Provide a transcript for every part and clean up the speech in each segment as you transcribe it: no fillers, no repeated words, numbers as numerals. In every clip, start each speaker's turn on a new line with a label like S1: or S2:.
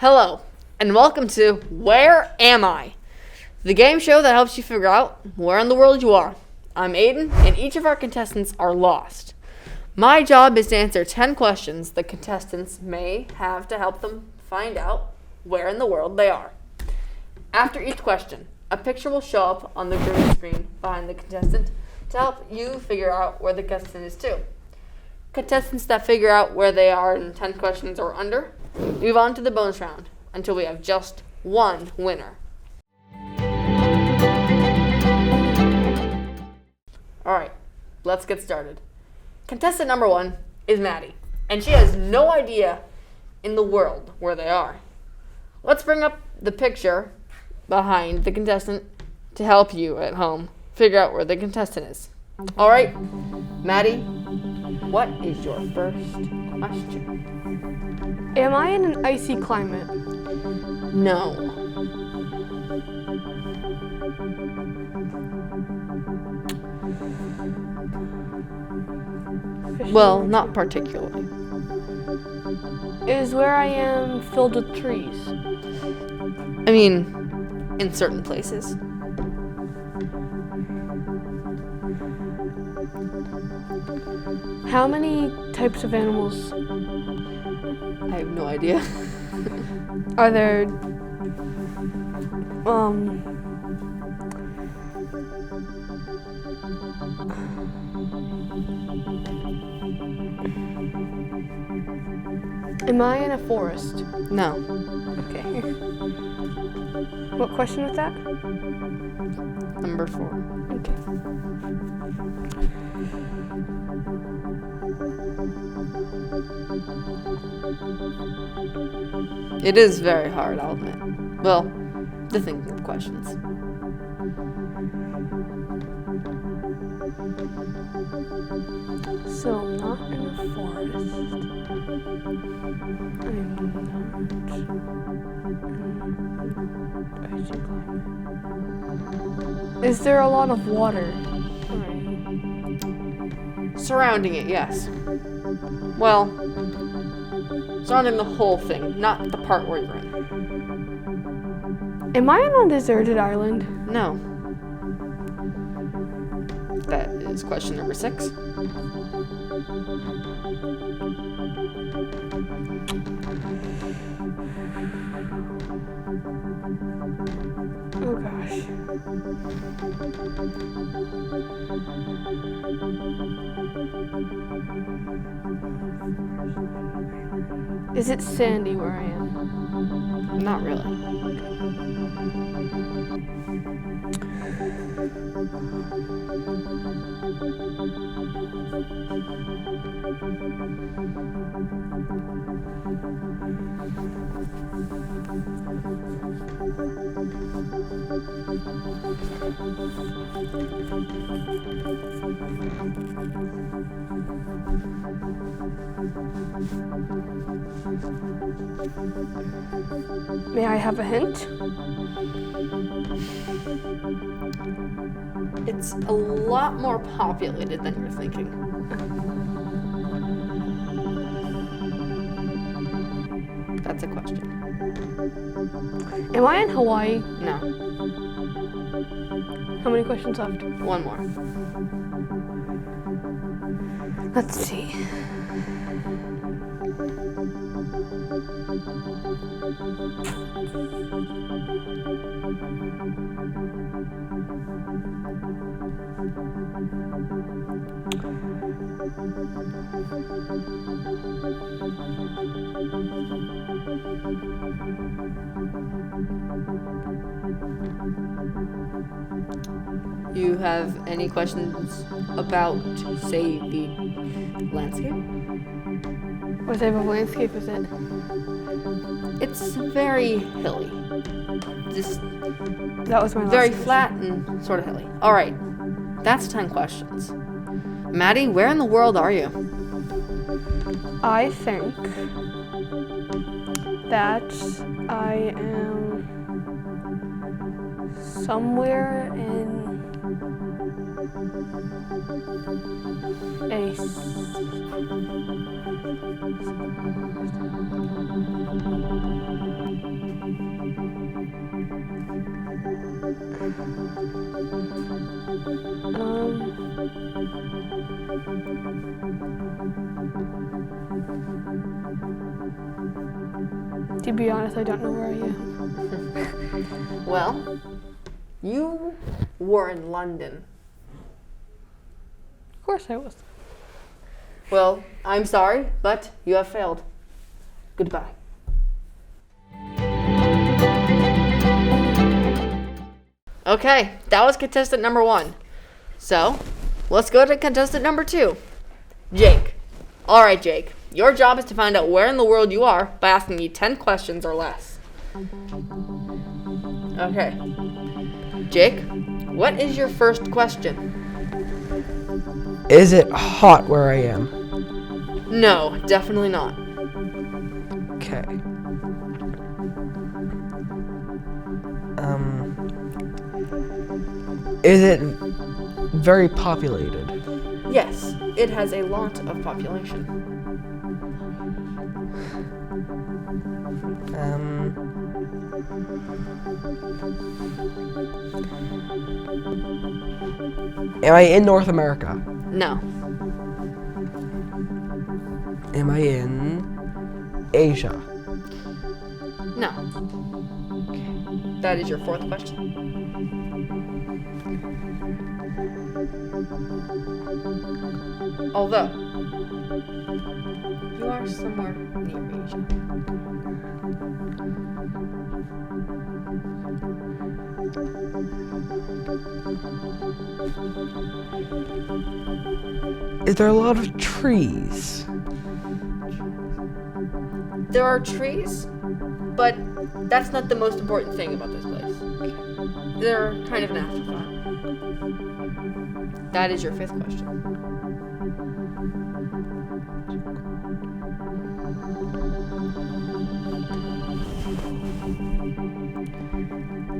S1: Hello, and welcome to Where Am I? The game show that helps you figure out where in the world you are. I'm Aiden, and each of our contestants are lost. My job is to answer 10 questions the contestants may have to help them find out where in the world they are. After each question, a picture will show up on the green screen behind the contestant to help you figure out where the contestant is too. Contestants that figure out where they are in 10 questions or under move on to the bonus round until we have just one winner. Alright, let's get started. Contestant number 1 is Maddie, and she has no idea in the world where they are. Let's bring up the picture behind the contestant to help you at home figure out where the contestant is. Alright, Maddie, what is your first question?
S2: Am I in an icy climate?
S1: No. Well, not particularly.
S2: Is where I am filled with trees?
S1: I mean, in certain places.
S2: How many types of animals
S1: I have no idea.
S2: are there? Am I in a forest?
S1: No.
S2: Okay. What question was that?
S1: Number 4.
S2: Okay.
S1: It is very hard, I'll admit. Well, the thinking of questions.
S2: So I'm not in a forest. I'm not in icy climate. Is there a lot of water?
S1: Surrounding it, yes. Well, surrounding the whole thing, not the part where you're in.
S2: Am I on a deserted island?
S1: No. That is question number 6.
S2: Oh gosh. Is it sandy where I am?
S1: Not really.
S2: May I have a hint?
S1: It's a lot more populated than you're thinking. That's a question.
S2: Am I in Hawaii?
S1: No.
S2: How many questions left?
S1: One more.
S2: Let's see.
S1: You have any questions about, say, the landscape?
S2: What type of landscape is it?
S1: It's very hilly. Just
S2: That was my last
S1: very
S2: question.
S1: flat and sort of hilly. All right, that's 10 questions. Maddie, where in the world are you?
S2: I think that I am somewhere in a to be honest, I don't know where I am.
S1: Well, you were in London.
S2: Of course I was.
S1: Well, I'm sorry, but you have failed. Goodbye. Okay, that was contestant number 1. So, let's go to contestant number 2. Jake. Alright, Jake. Your job is to find out where in the world you are by asking me 10 questions or less. Okay. Jake, what is your first question?
S3: Is it hot where I am?
S1: No, definitely not.
S3: Okay. Is it very populated?
S1: Yes, it has a lot of population.
S3: Am I in North America?
S1: No.
S3: Am I in Asia?
S1: No. That is your 4th question. Although, you are somewhere near Asia.
S3: Is there a lot of trees?
S1: There are trees, but that's not the most important thing about this place. They're kind of an afterthought. That is your 5th question.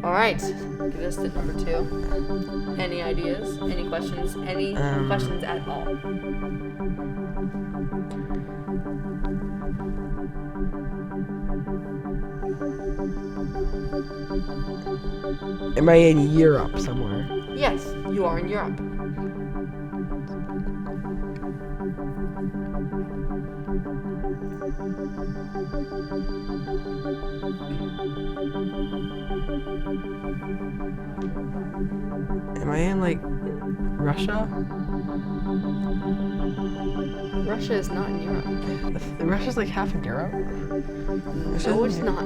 S1: Alright, contestant number 2. Any ideas? Any questions? Any questions at all?
S3: Am I in Europe somewhere?
S1: Yes, you are in Europe.
S3: Am I in, like, Russia?
S1: Russia is not in Europe.
S3: Russia's like half in Europe?
S1: No, it's not.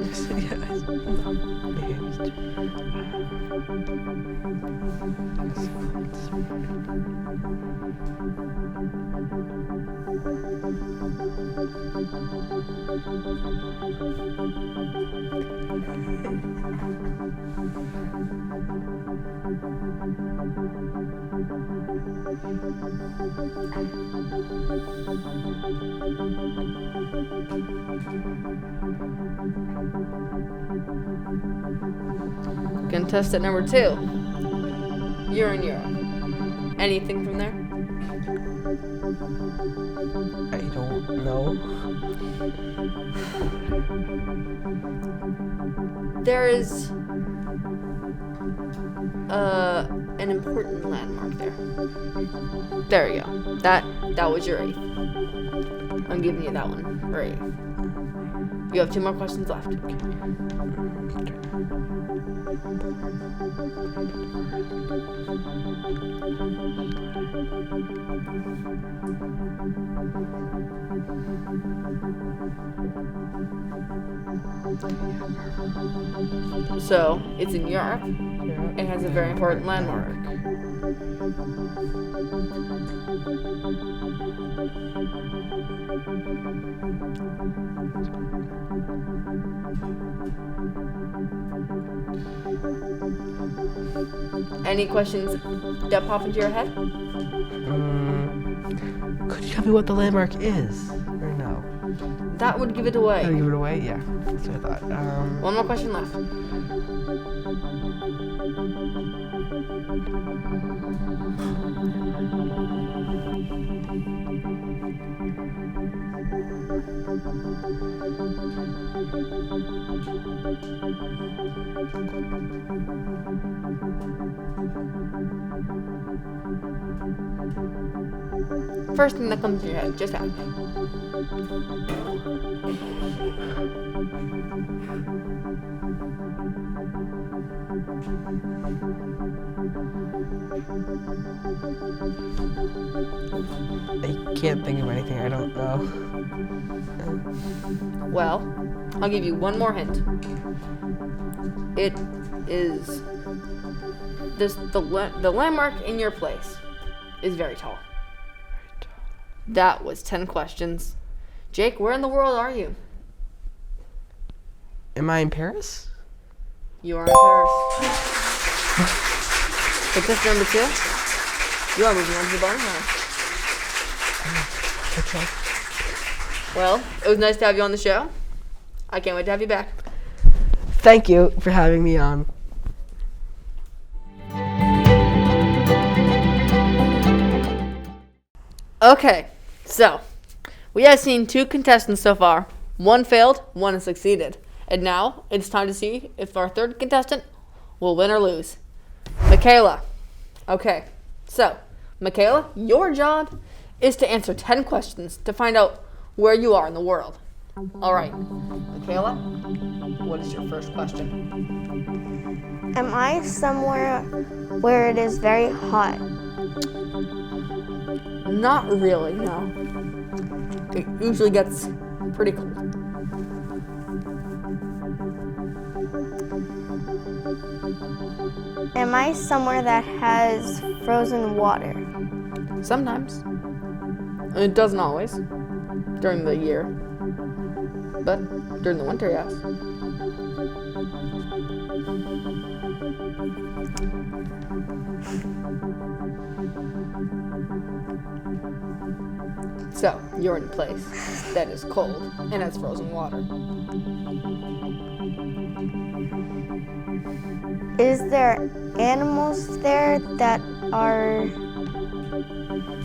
S1: Contestant number 2. You're in Europe. Anything from there?
S3: I don't know.
S1: There is an important landmark there. There you go. That was your 8th. I'm giving you that one for 8. You have 2 more questions left. So, it's in Europe. It has a very important landmark. Any questions that pop into your head?
S3: Could you tell me what the landmark is? Or no?
S1: That would give it
S3: Did I
S1: away.
S3: give it away? Yeah. That's what I thought.
S1: One more question left. First thing that comes to your head, just ask me.
S3: I can't think of anything. I don't know.
S1: Well, I'll give you one more hint. It is the landmark in your place is very tall. That was 10 questions. Jake, where in the world are you?
S3: Am I in Paris?
S1: You are in Paris. Contestant number 2. You are moving on to the bottom now.
S3: Okay.
S1: Well, it was nice to have you on the show. I can't wait to have you back.
S3: Thank you for having me on.
S1: Okay, so we have seen 2 contestants so far. One failed, one has succeeded. And now it's time to see if our 3rd contestant will win or lose. Michaela. Okay, so Michaela, your job is to answer 10 questions to find out where you are in the world. All right, Michaela, what is your first question?
S2: Am I somewhere where it is very hot?
S1: Not really, no. It usually gets pretty cold.
S2: Am I somewhere that has frozen water?
S1: Sometimes. It doesn't always. During the year. But during the winter, yes. So, you're in a place that is cold and has frozen water.
S2: Is there animals there that are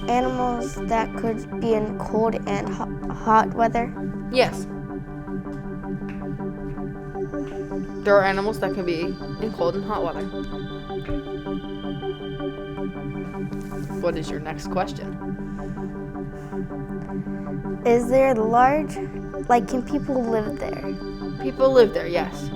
S2: animals that could be in cold and hot weather?
S1: Yes. There are animals that can be in cold and hot weather. What is your next question?
S2: Is there large, like can people live there?
S1: People live there, yes.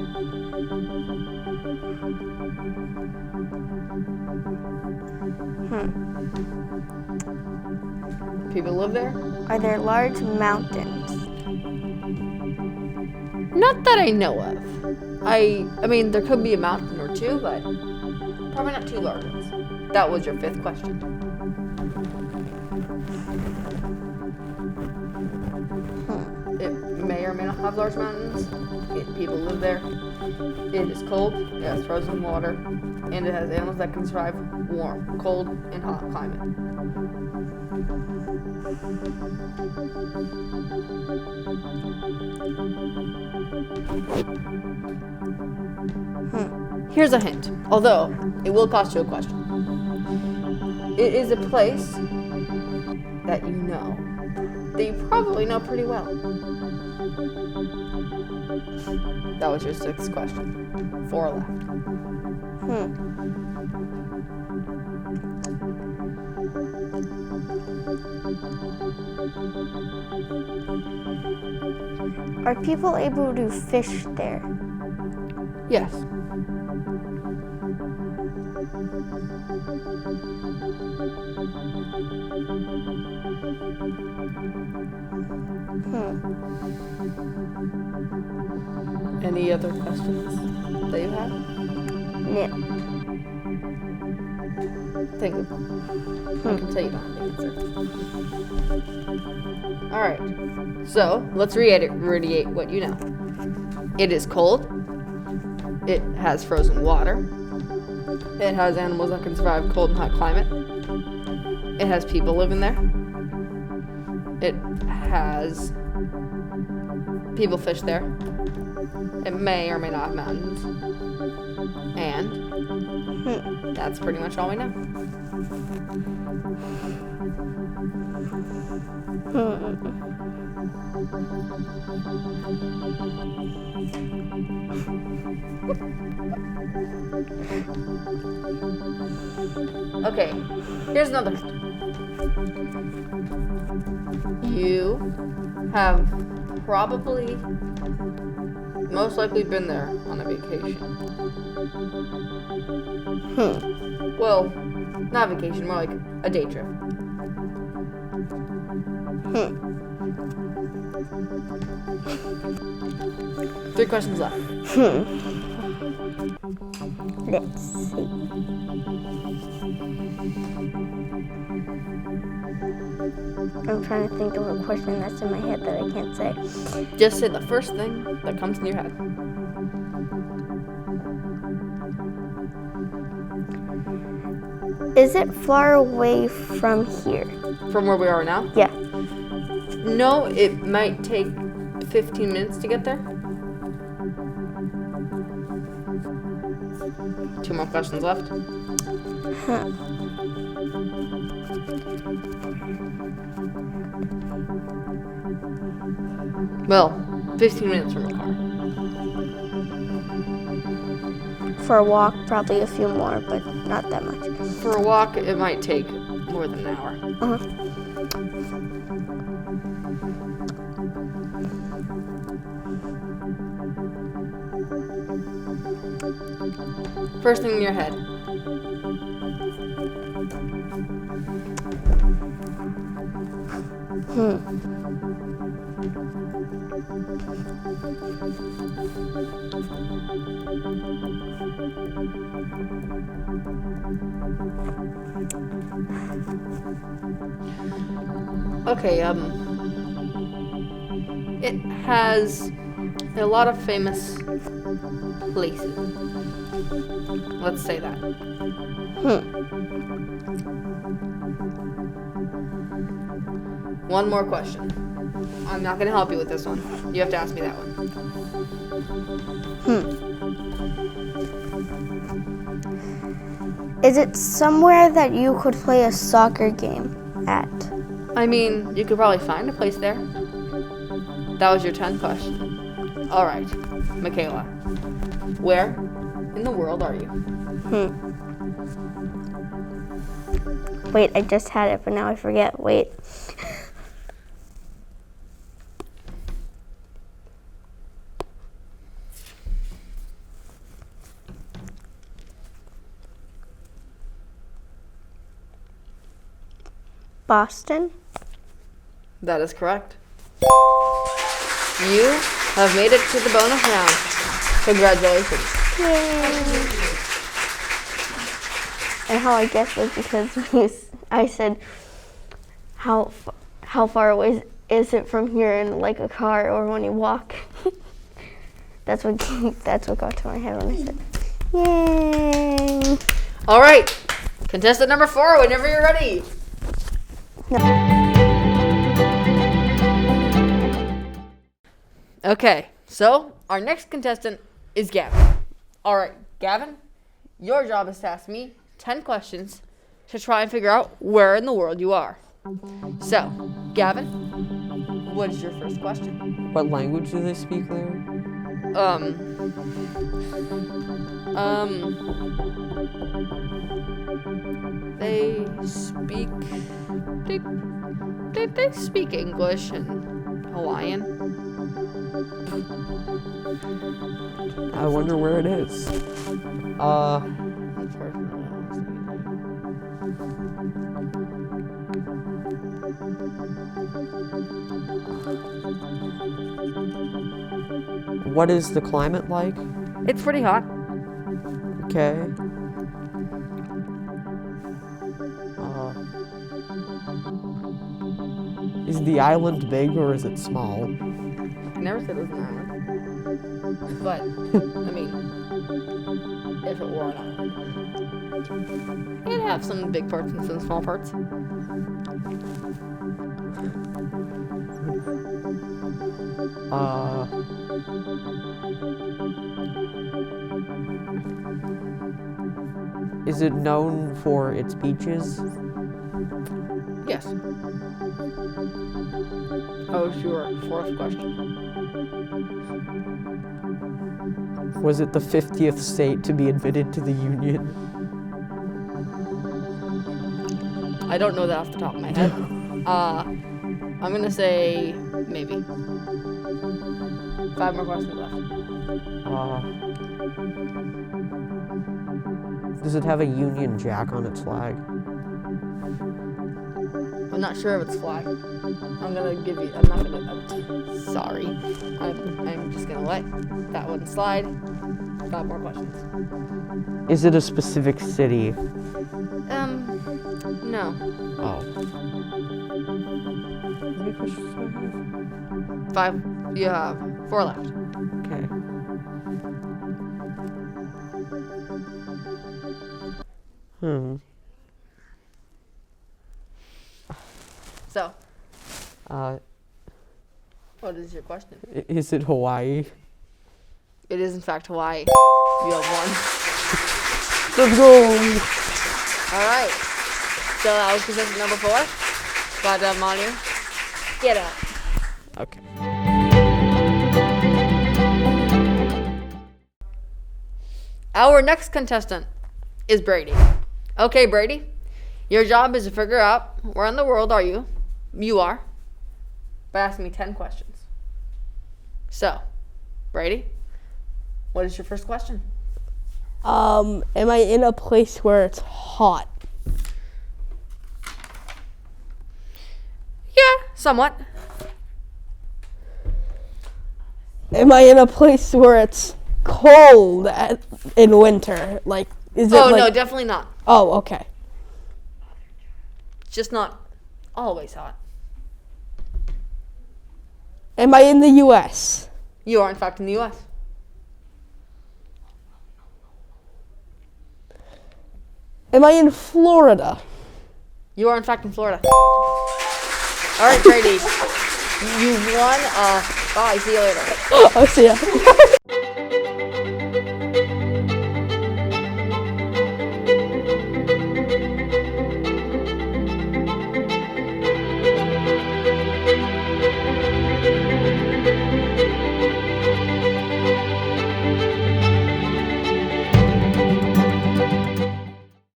S1: People live there?
S2: Are there large mountains?
S1: Not that I know of. I mean, there could be a mountain or two, but probably not too large ones. That was your 5th question. It may or may not have large mountains. People live there. It is cold, it has frozen water, and it has animals that can survive warm, cold, and hot climate. Here's a hint, although it will cost you a question. It is a place that you know, that you probably know pretty well. That was your 6th question. 4 left.
S2: Are people able to fish there?
S1: Yes. Any other questions that you have?
S2: No.
S1: Think of them. I can tell you don't have the answer. Alright, so let's reiterate what you know. It is cold. It has frozen water. It has animals that can survive cold and hot climate. It has people living there. it has people fish there. It may or may not have mountains. And that's pretty much all we know. Okay, here's another. You have probably most likely been there on a vacation. Well, not vacation, more like a day trip. 3 questions left.
S2: Let's see. I'm trying to think of a question that's in my head that I can't say.
S1: Just say the first thing that comes in your head.
S2: Is it far away from here?
S1: From where we are now?
S2: Yeah.
S1: No, it might take 15 minutes to get there. 2 more questions left. Well, 15 minutes from the car.
S2: For a walk, probably a few more, but not that much.
S1: For a walk, it might take more than an hour. First thing in your head. Okay, it has a lot of famous places. Let's say that. One more question. I'm not going to help you with this one. You have to ask me that one.
S2: Is it somewhere that you could play a soccer game at?
S1: I mean, you could probably find a place there. That was your 10th question. All right, Michaela. Where in the world are you?
S2: Wait, I just had it, but now I forget. Wait. Boston?
S1: That is correct. You have made it to the bonus round. Congratulations.
S2: Yay. And how I guessed was because I said, how far away is it from here in like a car or when you walk? That's what got to my head when I said, yay.
S1: All right, contestant number 4, whenever you're ready. Okay, so our next contestant is Gavin. All right, Gavin, your job is to ask me 10 questions to try and figure out where in the world you are. So, Gavin, what is your first question?
S3: What language do they speak there?
S1: They speak. They speak English and Hawaiian.
S3: I wonder where it is. What is the climate like?
S1: It's pretty hot.
S3: Okay. Is the island big or is it small?
S1: I never said it was an island. But, I mean, if it were an island, it'd have some big parts and some small parts.
S4: Is it known for its beaches?
S1: Yes. Oh, sure. Fourth question.
S4: Was it the 50th state to be admitted to the Union?
S1: I don't know that off the top of my head. I'm gonna say maybe. 5 more questions left.
S4: Does it have a Union Jack on its flag?
S1: I'm not sure of its flag. I'm not gonna. Sorry. I'm just gonna let that one slide. 5 more questions.
S4: Is it a specific city?
S1: No.
S4: Oh.
S1: 5. You have 4 left.
S4: Okay.
S1: So,
S4: Uh,
S1: what is your question?
S4: is it Hawaii?
S1: It is in fact Hawaii. You have 1.
S4: Let's go!
S1: All right. So that was contestant number 4. But Maddie, get out.
S4: Okay.
S1: Our next contestant is Brady. Okay, Brady. Your job is to figure out where in the world you are by asking me 10 questions. So, Brady, what is your first question?
S5: Am I in a place where it's hot?
S1: Yeah, somewhat.
S5: Am I in a place where it's cold in winter? Like, is it
S1: No, definitely not.
S5: Oh, okay.
S1: It's just not always hot.
S5: Am I in the U.S.?
S1: You are, in fact, in the U.S.
S5: Am I in Florida?
S1: You are, in fact, in Florida. All right, Brady. You won. Bye. See you later.
S5: Oh, see ya.